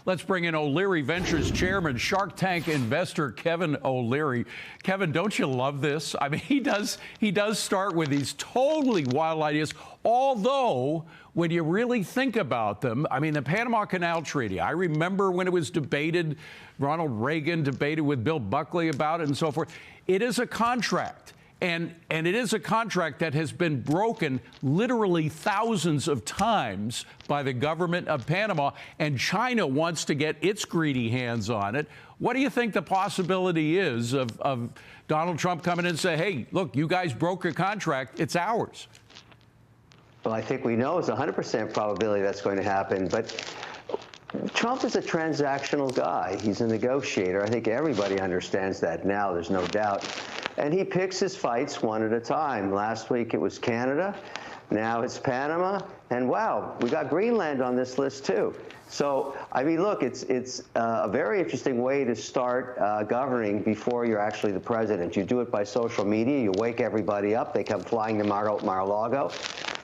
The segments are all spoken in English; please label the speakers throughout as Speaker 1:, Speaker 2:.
Speaker 1: Let's bring in O'Leary Ventures chairman, Shark Tank investor Kevin O'Leary. Kevin, don't you love this? I mean, he does start with these totally wild ideas, although when you really think about them, I mean, the Panama Canal Treaty, I remember when it was debated, Ronald Reagan debated with Bill Buckley about it and so forth. It is a contract. And it is a contract that has been broken literally thousands of times by the government of Panama, and China wants to get its greedy hands on it. What do you think the possibility is of Donald Trump coming in and say, hey, look, you guys broke a contract, it's ours?
Speaker 2: Well, I think we know it's 100% probability that's going to happen, but Trump is a transactional guy. He's a negotiator. I think everybody understands that now, there's no doubt. And he picks his fights one at a time. Last week it was Canada, now it's Panama, and wow, we got Greenland on this list too. So, I mean, look, it's a very interesting way to start governing before you're actually the president. You do it by social media, you wake everybody up, they come flying to Mar-a-Lago.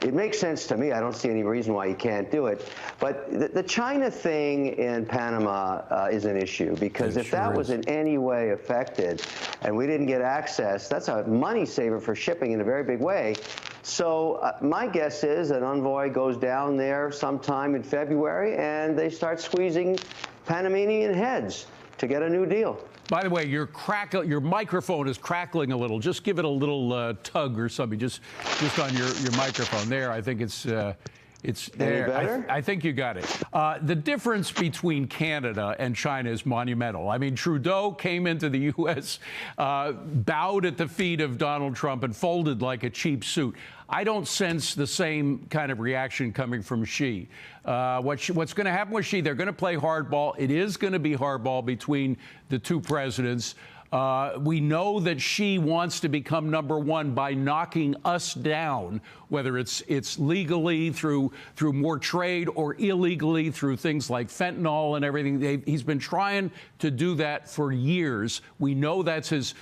Speaker 2: It makes sense to me. I don't see any reason why you can't do it. But the China thing in Panama is an issue, because if that was in any way affected and we didn't get access, that's a money saver for shipping in a very big way. So my guess is an envoy goes down there sometime in February and they start squeezing Panamanian heads to get a new deal.
Speaker 1: By the way, your microphone is crackling a little. Just give it a little tug or something, just on your microphone. There, I think it's there.
Speaker 2: Better?
Speaker 1: I think you got it. The difference between Canada and China is monumental. I mean, Trudeau came into the U.S., bowed at the feet of Donald Trump, and folded like a cheap suit. I don't sense the same kind of reaction coming from Xi. What's going to happen with Xi? They're going to play hardball. It is going to be hardball between the two presidents. We know that Xi wants to become number one by knocking us down, whether it's legally through more trade or illegally through things like fentanyl and everything. He's been trying to do that for years. We know that's his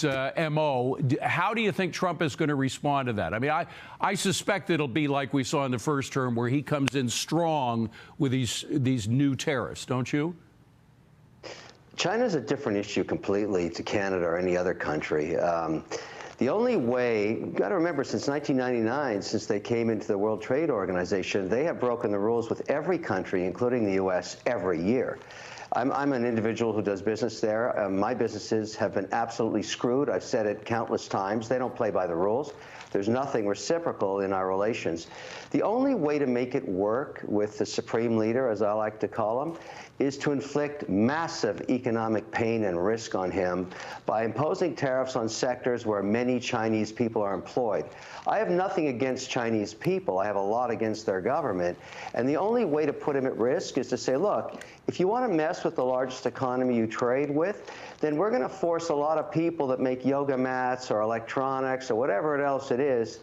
Speaker 1: MO. How do you think Trump is going to respond to that? I mean, I suspect it'll be like we saw in the first term, where he comes in strong with these new tariffs, don't you?
Speaker 2: China's a different issue completely to Canada or any other country. The only way, you've got to remember, since 1999, since they came into the World Trade Organization, they have broken the rules with every country, including the U.S., every year. I'm an individual who does business there. My businesses have been absolutely screwed. I've said it countless times. They don't play by the rules. There's nothing reciprocal in our relations. The only way to make it work with the supreme leader, as I like to call him, is to inflict massive economic pain and risk on him by imposing tariffs on sectors where many Chinese people are employed. I have nothing against Chinese people. I have a lot against their government. And the only way to put him at risk is to say, look, if you want to mess with the largest economy you trade with, then we're going to force a lot of people that make yoga mats or electronics or whatever else it is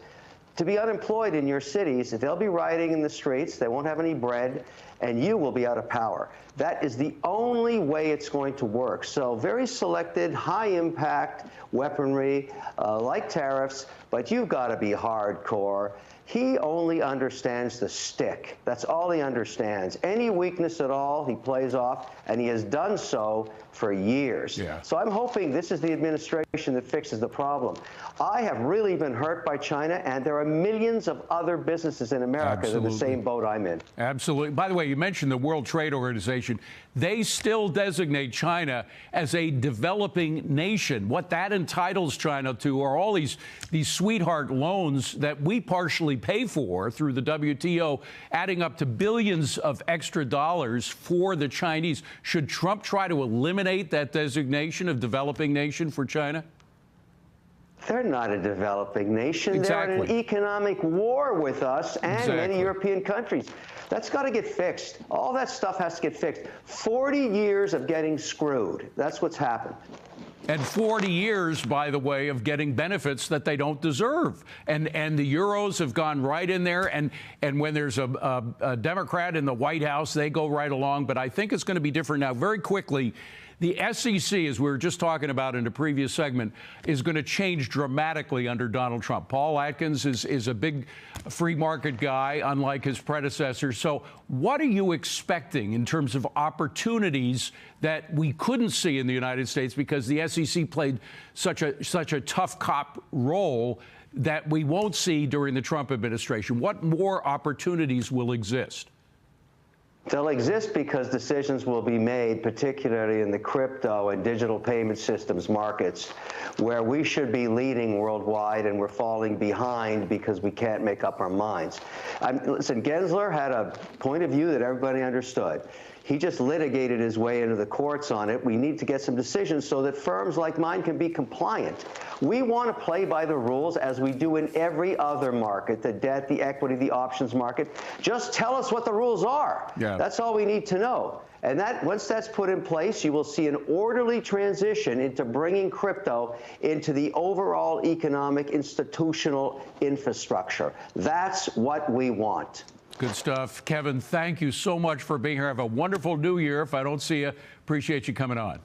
Speaker 2: to be unemployed in your cities. They'll be rioting in the streets, they won't have any bread, and you will be out of power. That is the only way it's going to work. So very selected, high-impact weaponry, like tariffs, but you've got to be hardcore. He only understands the stick. That's all he understands. Any weakness at all, he plays off, and he has done so for years. Yeah. So I'm hoping this is the administration that fixes the problem. I have really been hurt by China, and there are millions of other businesses in America that are in the same boat I'm in.
Speaker 1: Absolutely. By the way, you mentioned the World Trade Organization. They still designate China as a developing nation. What that entitles China to are all these sweetheart loans that we partially pay for through the WTO, adding up to billions of extra dollars for the Chinese. Should Trump try to eliminate that designation of developing nation for China?
Speaker 2: They're not a developing nation. Exactly. They're in an economic war with us and many European countries. That's got to get fixed. All that stuff has to get fixed. 40 years of getting screwed. That's what's happened.
Speaker 1: And 40 years, by the way, of getting benefits that they don't deserve. And the Euros have gone right in there. And when there's a Democrat in the White House, they go right along. But I think it's going to be different now. Very quickly, The SEC, as we were just talking about in the previous segment, is going to change dramatically under Donald Trump. Paul Atkins is a big free market guy, unlike his predecessor. So what are you expecting in terms of opportunities that we couldn't see in the United States because the SEC played such a tough cop role that we won't see during the Trump administration? What more opportunities will exist?
Speaker 2: They'll exist because decisions will be made, particularly in the crypto and digital payment systems markets, where we should be leading worldwide and we're falling behind because we can't make up our minds. Listen, Gensler had a point of view that everybody understood. He just litigated his way into the courts on it. We need to get some decisions so that firms like mine can be compliant. We want to play by the rules as we do in every other market, the debt, the equity, the options market. Just tell us what the rules are. Yeah. That's all we need to know. And that once that's put in place, you will see an orderly transition into bringing crypto into the overall economic institutional infrastructure. That's what we want.
Speaker 1: Good stuff. Kevin, thank you so much for being here. Have a wonderful new year. If I don't see you, appreciate you coming on.